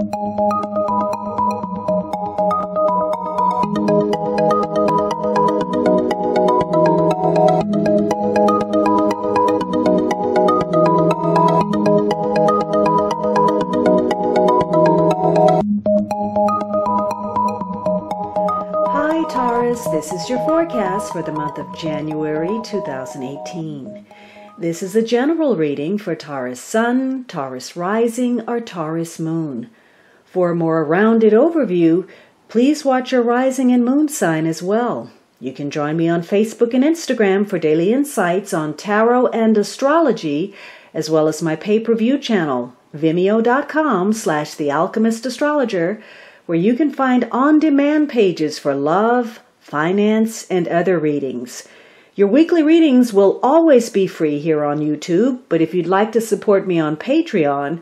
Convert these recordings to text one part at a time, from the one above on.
Hi Taurus, this is your forecast for the month of January 2018. This is a general reading for Taurus Sun, Taurus Rising, or Taurus Moon. For a more rounded overview, please watch your rising and moon sign as well. You can join me on Facebook and Instagram for daily insights on tarot and astrology, as well as my pay-per-view channel, vimeo.com/thealchemistastrologer, where you can find on-demand pages for love, finance, and other readings. Your weekly readings will always be free here on YouTube, but if you'd like to support me on Patreon,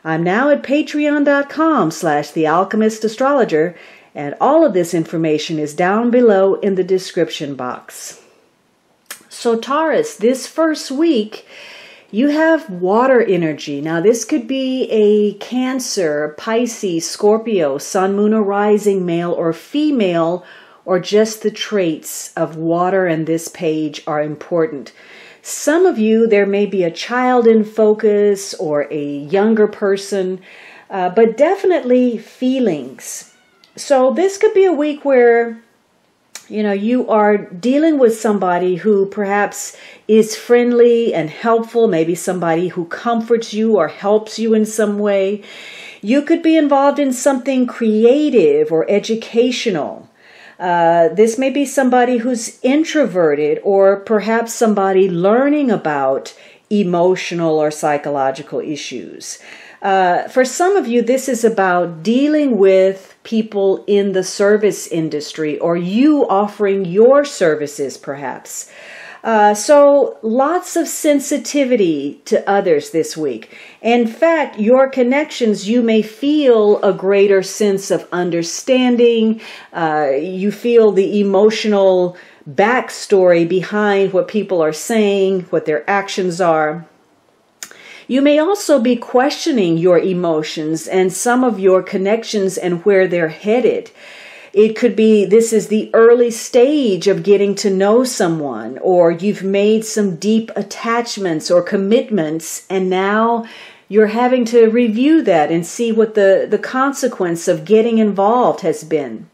I'm now at patreon.com/thealchemistastrologer, and all of this information is down below in the description box. So Taurus, this first week, you have water energy. Now this could be a Cancer, Pisces, Scorpio, Sun, Moon, or Rising, male or female, or just the traits of water in this page are important. Some of you, there may be a child in focus or a younger person, but definitely feelings. So this could be a week where you are dealing with somebody who perhaps is friendly and helpful, maybe somebody who comforts you or helps you in some way. You could be involved in something creative or educational. This may be somebody who's introverted, or perhaps somebody learning about emotional or psychological issues. For some of you, this is about dealing with people in the service industry, or you offering your services perhaps. So lots of sensitivity to others this week. In fact, your connections, you may feel a greater sense of understanding. You feel the emotional backstory behind what people are saying, what their actions are. You may also be questioning your emotions and some of your connections and where they're headed. It could be this is the early stage of getting to know someone, or you've made some deep attachments or commitments, and now you're having to review that and see what the consequence of getting involved has been.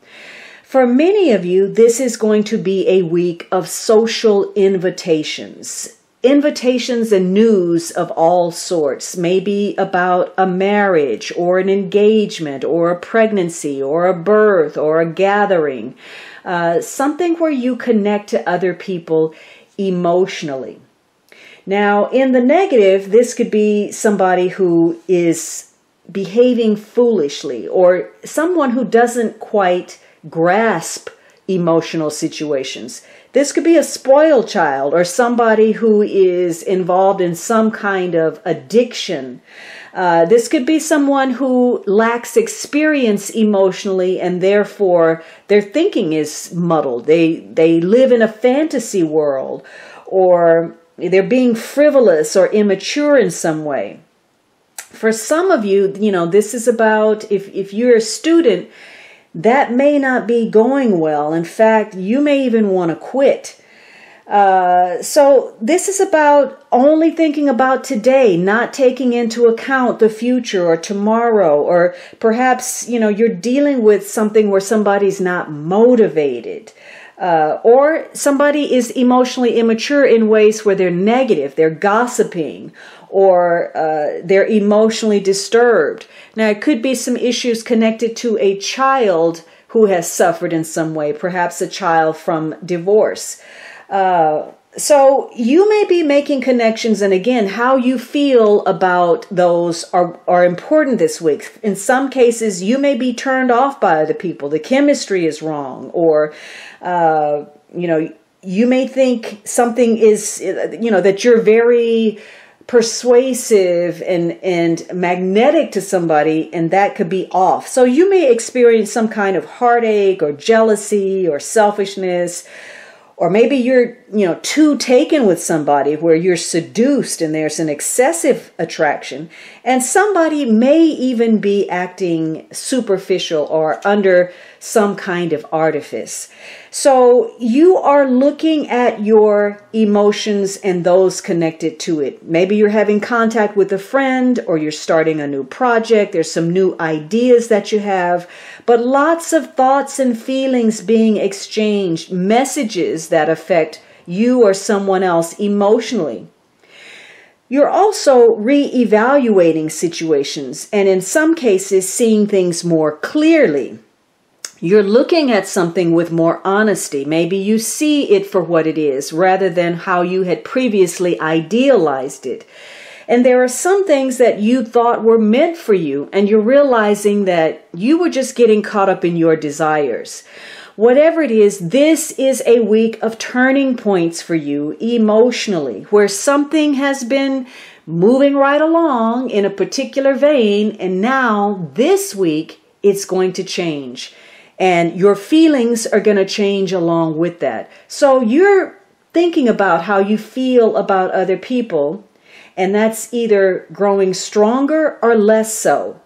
For many of you, this is going to be a week of social invitations. Invitations and news of all sorts, maybe about a marriage or an engagement or a pregnancy or a birth or a gathering, something where you connect to other people emotionally. Now, in the negative, this could be somebody who is behaving foolishly, or someone who doesn't quite grasp emotional situations. This could be a spoiled child, or somebody who is involved in some kind of addiction. This could be someone who lacks experience emotionally, and therefore their thinking is muddled. They live in a fantasy world, or they're being frivolous or immature in some way. For some of you, this is about, if you're a student, that may not be going well. In fact, you may even want to quit. So this is about only thinking about today, not taking into account the future or tomorrow, or perhaps, you're dealing with something where somebody's not motivated, or somebody is emotionally immature in ways where they're negative, they're gossiping, or they're emotionally disturbed. Now, it could be some issues connected to a child who has suffered in some way, perhaps a child from divorce. So you may be making connections, and again, how you feel about those are important this week. In some cases, you may be turned off by other people. The chemistry is wrong, or, you may think something is, that you're very persuasive and magnetic to somebody, and that could be off. So you may experience some kind of heartache or jealousy or selfishness, or maybe you're too taken with somebody, where you're seduced and there's an excessive attraction, and somebody may even be acting superficial or under some kind of artifice. So you are looking at your emotions and those connected to it. Maybe you're having contact with a friend, or you're starting a new project. There's some new ideas that you have, but lots of thoughts and feelings being exchanged, messages that affect you or someone else emotionally. You're also re-evaluating situations, and in some cases seeing things more clearly. You're looking at something with more honesty. Maybe you see it for what it is, rather than how you had previously idealized it. And there are some things that you thought were meant for you, and you're realizing that you were just getting caught up in your desires. Whatever it is, this is a week of turning points for you emotionally, where something has been moving right along in a particular vein, and now this week it's going to change. And your feelings are going to change along with that. So you're thinking about how you feel about other people, and that's either growing stronger or less so.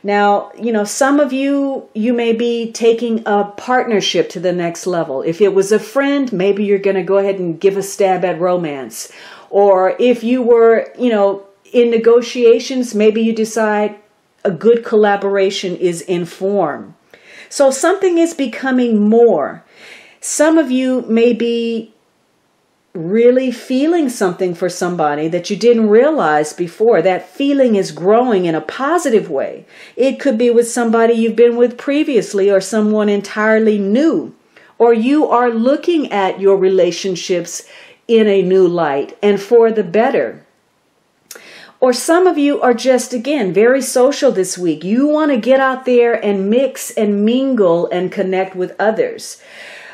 Now, some of you may be taking a partnership to the next level. If it was a friend, maybe you're going to go ahead and give a stab at romance. Or if you were, in negotiations, maybe you decide a good collaboration is in form. So something is becoming more. Some of you may be really feeling something for somebody that you didn't realize before. That feeling is growing in a positive way. It could be with somebody you've been with previously, or someone entirely new. Or you are looking at your relationships in a new light and for the better. Or some of you are just, again, very social this week. You want to get out there and mix and mingle and connect with others.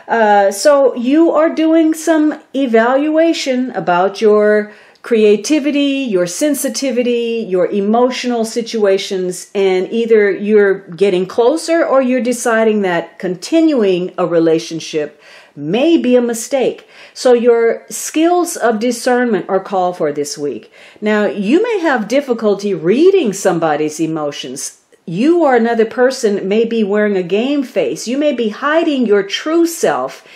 So you are doing some evaluation about your creativity, your sensitivity, your emotional situations, and either you're getting closer or you're deciding that continuing a relationship may be a mistake. So your skills of discernment are called for this week. Now, you may have difficulty reading somebody's emotions. You or another person may be wearing a game face. You may be hiding your true self.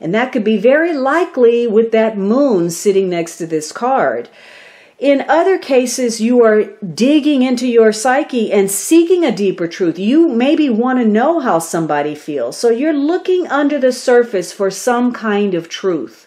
And that could be very likely with that moon sitting next to this card. In other cases, you are digging into your psyche and seeking a deeper truth. You maybe want to know how somebody feels. So you're looking under the surface for some kind of truth.